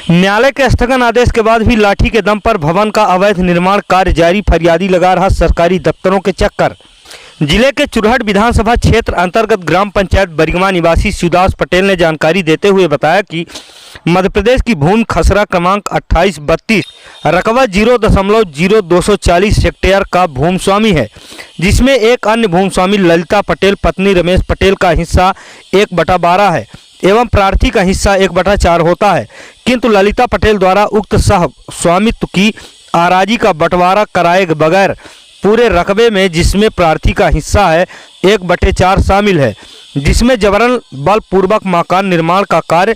न्यायालय के स्थगन आदेश के बाद भी लाठी के दम पर भवन का अवैध निर्माण कार्य जारी, फरियादी लगा रहा सरकारी दफ्तरों के चक्कर। जिले के चुरहट विधानसभा क्षेत्र अंतर्गत ग्राम पंचायत बरिगमा निवासी शिवदास पटेल ने जानकारी देते हुए बताया कि मध्य प्रदेश की भूमि खसरा क्रमांक 2832 रकबा 0.0240 हेक्टेयर का भूमि स्वामी है, जिसमें एक अन्य भूमि स्वामी ललिता पटेल पत्नी रमेश पटेल का हिस्सा 1/12 है एवं प्रार्थी का हिस्सा 1/4 होता है, किंतु ललिता पटेल द्वारा उक्त सह स्वामित्व की आराजी का बंटवारा कराए बगैर पूरे रकबे में, जिसमें प्रार्थी का हिस्सा है 1/4 शामिल है, जिसमें जबरन बलपूर्वक मकान निर्माण का कार्य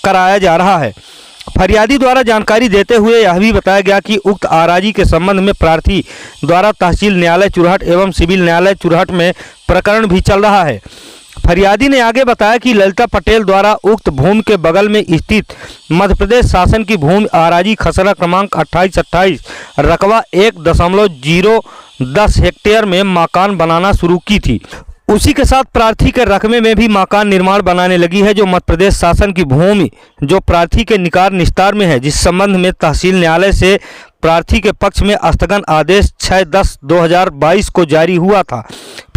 कराया जा रहा है। फरियादी द्वारा जानकारी देते हुए यह भी बताया गया कि उक्त आराजी के संबंध में प्रार्थी द्वारा तहसील न्यायालय चुरहट एवं सिविल न्यायालय चुरहट में प्रकरण भी चल रहा है। फरियादी ने आगे बताया कि ललिता पटेल द्वारा उक्त भूमि के बगल में स्थित मध्य प्रदेश शासन की भूमि आराजी खसरा क्रमांक 2828 रकबा 1.010 हेक्टेयर में मकान बनाना शुरू की थी। उसी के साथ प्रार्थी के रकबे में भी मकान निर्माण बनाने लगी है, जो मध्य प्रदेश शासन की भूमि जो प्रार्थी के निकार निस्तार में है, जिस संबंध में तहसील न्यायालय से प्रार्थी के पक्ष में स्थगन आदेश 6/10/2022 को जारी हुआ था।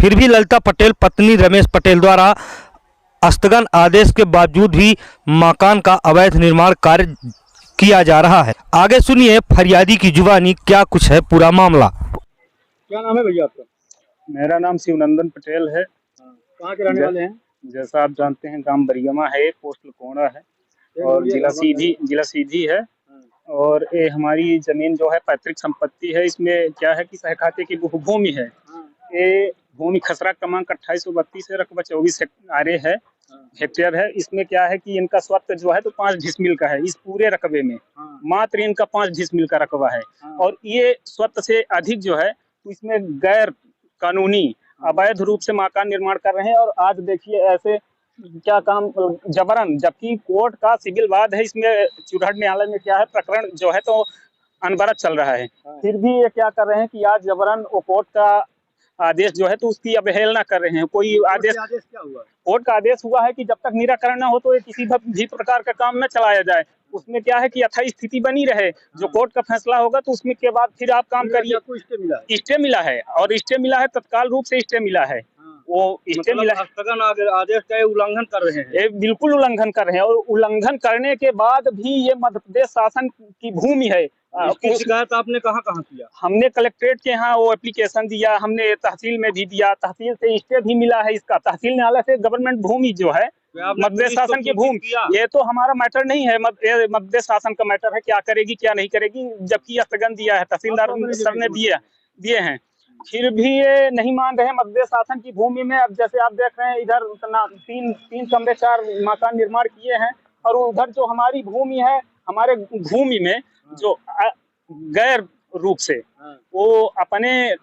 फिर भी ललिता पटेल पत्नी रमेश पटेल द्वारा स्थगन आदेश के बावजूद भी मकान का अवैध निर्माण कार्य किया जा रहा है। आगे सुनिए फरियादी की जुबानी क्या कुछ है पूरा मामला। क्या नाम है भैया आपका? मेरा नाम शिवनंदन पटेल है। कहाँ के रहने वाले हैं? जैसा आप जानते हैं गांव बरिगमा है, पोस्ट लकोड़ा है और जिला सीधी है। और ये हमारी जमीन जो है पैतृक संपत्ति है। इसमें क्या है कि सहखाते की भूमि है। ये भूमि खसरा क्रमांक 2832 है, रकबा 24 है हेक्टेयर है। इसमें क्या है कि इनका स्वत्व जो है तो 5 डिसमिल का है। इस पूरे रकबे में मात्र इनका 5 डिसमिल का रकबा है और ये स्वत्व से अधिक जो है तो इसमें गैर कानूनी अवैध रूप से मकान निर्माण कर रहे हैं। और आज देखिए ऐसे क्या काम जबरन, जबकि कोर्ट का सिविल वाद है, इसमें चुरहट न्यायालय में क्या है प्रकरण जो है तो अनवरत चल रहा है, फिर भी ये क्या कर रहे हैं कि आज जबरन वो कोर्ट का आदेश जो है तो उसकी अवहेलना कर रहे हैं। कोई आदेश क्या हुआ? कोर्ट का आदेश हुआ है कि जब तक निराकरण न हो तो ये किसी भी प्रकार का काम न चलाया जाए। उसमें क्या है कि यथास्थिति स्थिति बनी रहे। जो कोर्ट का फैसला होगा तो उसमें के बाद फिर आप काम करिए। स्टे मिला है और स्टे मिला है, तत्काल रूप से स्टे मिला है। वो स्टे मिला है, स्थगन आदेश का उल्लंघन कर रहे हैं। ये बिल्कुल उल्लंघन कर रहे हैं और उल्लंघन करने के बाद भी ये मध्य प्रदेश शासन की भूमि है। इसकी शिकायत आपने कहाँ किया? हमने कलेक्ट्रेट के यहाँ वो एप्लीकेशन दिया, हमने तहसील में भी दिया, तहसील से स्टे भी मिला है इसका। तहसील न्यायालय से गवर्नमेंट भूमि जो है मध्य प्रदेश शासन की भूमि, ये तो हमारा मैटर नहीं है, मध्य प्रदेश शासन का मैटर है, क्या करेगी क्या नहीं करेगी। जबकि स्थगन दिया है तहसीलदार सर ने दिए हैं, फिर भी ये नहीं मान रहे मध्य प्रदेश शासन की भूमि में। अब जैसे आप देख रहे हैं इधर तीन कमरे 4 मकान निर्माण किए हैं और उधर जो हमारी भूमि है, हमारे भूमि में जो गैर रूप से वो अपने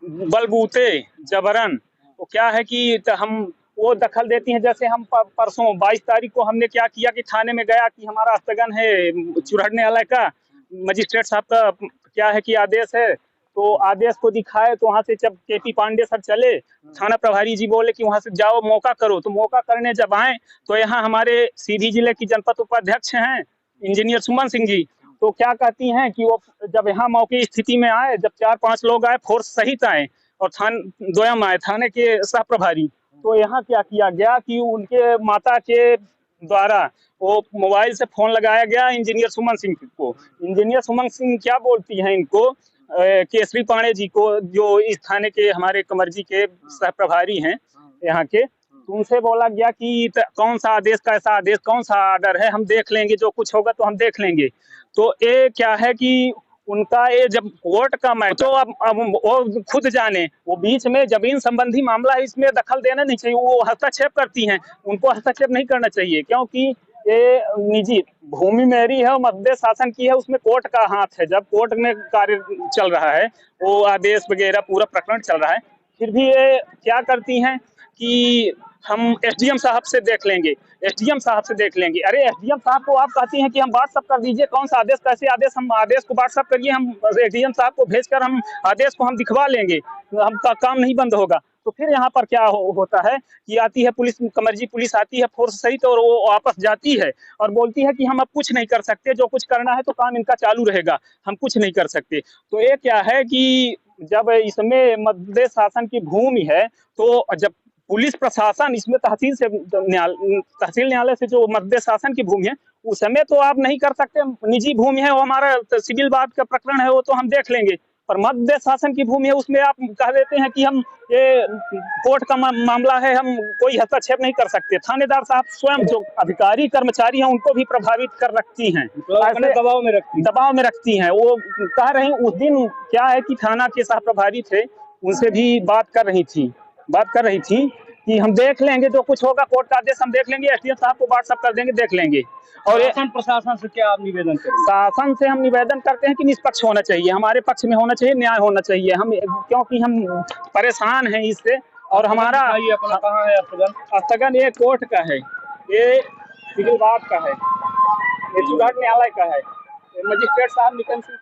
बलबूते जबरन वो क्या है कि हम वो दखल देती हैं। जैसे हम परसों 22 तारीख को हमने क्या किया कि थाने में गया कि हमारा स्थगन है चुरहट न्यायालय का, मजिस्ट्रेट साहब का क्या है कि आदेश है, तो आदेश को दिखाए। तो वहाँ से जब केपी पांडे सर चले, थाना प्रभारी जी बोले कि वहाँ से जाओ मौका करो। तो मौका करने जब आए तो यहाँ हमारे सीधी जिले की जनपद उपाध्यक्ष हैं इंजीनियर सुमन सिंह जी, तो क्या कहती हैं कि वो जब यहाँ मौके स्थिति में आए, जब 4-5 लोग आए फोर्स सहित आए और दोयम आए थाने के सह प्रभारी, तो यहाँ क्या किया गया कि उनके माता के द्वारा वो मोबाइल से फोन लगाया गया इंजीनियर सुमन सिंह को। इंजीनियर सुमन सिंह क्या बोलती हैं इनको, केसरी पांडे जी को, जो इस थाने के हमारे कमरजी के सह प्रभारी हैं यहाँ के, तो उनसे बोला गया कि कौन सा आदेश, कैसा आदेश, कौन सा आर्डर है, हम देख लेंगे, जो कुछ होगा तो हम देख लेंगे। तो ये क्या है कि उनका ये जब कोर्ट का तो अब वो खुद जाने, वो बीच में जमीन संबंधी मामला है, इसमें दखल देना नहीं चाहिए। वो हस्तक्षेप करती हैं, उनको हस्तक्षेप नहीं करना चाहिए, क्योंकि ये निजी भूमि मेरी है और मध्य प्रदेश शासन की है, उसमें कोर्ट का हाथ है। जब कोर्ट में कार्य चल रहा है, वो आदेश वगैरह पूरा प्रकरण चल रहा है, फिर भी ये क्या करती हैं कि हम एसडीएम साहब से देख लेंगे, एसडीएम साहब से देख लेंगे। अरे एसडीएम साहब को आप कहती हैं कि हम व्हाट्सअप कर दीजिए, कौन सा आदेश, कैसे आदेश, हम आदेश को व्हाट्सअप करिए, हम एसडीएम साहब को भेजकर हम आदेश को हम दिखवा लेंगे, हमका काम नहीं बंद होगा। तो फिर यहाँ पर क्या होता है कि आती है पुलिस, कमर्जी पुलिस आती है फोर्स सहित, और वो वापस जाती है और बोलती है कि हम अब कुछ नहीं कर सकते, जो कुछ करना है तो काम इनका चालू रहेगा, हम कुछ नहीं कर सकते। तो ये क्या है कि जब इसमें मध्य शासन की भूमि है, तो जब पुलिस प्रशासन इसमें तहसील न्यायालय से जो मध्य शासन की भूमि है, उस समय तो आप नहीं कर सकते, निजी भूमि है वो, हमारा सिविल बात का प्रकरण है वो तो हम देख लेंगे। पर मध्य शासन की भूमि है उसमें आप कह देते हैं कि हम ये कोर्ट का मामला है, हम कोई हस्तक्षेप नहीं कर सकते। थानेदार साहब स्वयं जो अधिकारी कर्मचारी हैं उनको भी प्रभावित कर रखती हैं, दबाव में रखती हैं। वो कह रही उस दिन क्या है कि थाना के सह प्रभारी थे, उनसे भी बात कर रही थी कि हम देख लेंगे, जो कुछ होगा कोर्ट का आदेश हम देख लेंगे, एसडीएम साहब को व्हाट्सएप कर देंगे, देख लेंगे। और शासन प्रशासन से क्या आप निवेदन करेंगे? शासन से हम निवेदन करते हैं कि निष्पक्ष होना चाहिए, हमारे पक्ष में होना चाहिए, न्याय होना चाहिए। हम क्योंकि हम परेशान हैं इससे, और हमारा अपना कहाँ है स्थगन? ये कोर्ट का है, ये सिविल बात का है, ये चुरहट न्यायालय का है, मजिस्ट्रेट साहब निकम सिंह